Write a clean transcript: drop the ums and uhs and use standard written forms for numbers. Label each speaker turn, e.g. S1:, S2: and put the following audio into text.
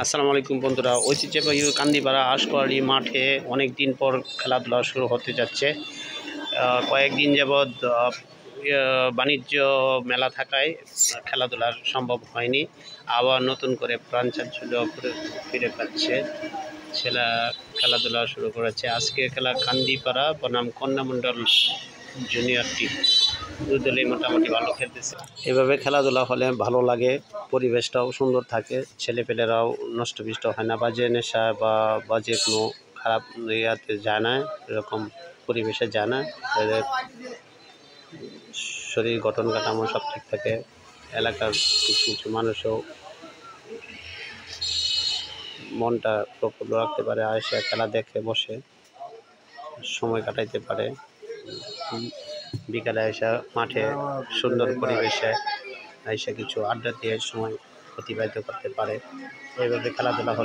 S1: আসসালামু আলাইকুম বন্ধুরা, ঐতিহ্যবাহী কান্দিপাড়া আশকোয়ারি মাঠে অনেক দিন পর খেলাধুলা শুরু হতে যাচ্ছে। কয়েকদিন যাবৎ বাণিজ্য মেলা থাকায় খেলাধুলার সম্ভব হয়নি। আবার নতুন করে প্রাণ চাঞ্চল্য ফিরে পাচ্ছে, খেলাধুলা শুরু করেছে। আজকে খেলা কান্দিপাড়া বনাম কন্যামণ্ডল জুনিয়র টিম, দুই দলই মোটামুটি ভালো খেলতেছে। এভাবে খেলাধুলা হলে ভালো লাগে, পরিবেশটাও সুন্দর থাকে, ছেলেপেলেরাও নষ্টবিষ্ট হয় না, বাজে নেশা বা বাজে কোনো খারাপ ইয়াতে যায় না, এরকম পরিবেশে যায় না। এদের শরীর গঠন কাঠামো সব ঠিক থাকে। এলাকার কিছু কিছু মানুষও মনটা প্রফুল্ল রাখতে পারে, এসে খেলা দেখে বসে সময় কাটাইতে পারে। বিকালে এসে মাঠে সুন্দর পরিবেশে এসে কিছু আড্ডা দিয়ে সময় অতিবাহিত করতে পারে। এইভাবে খেলাধুলা হলে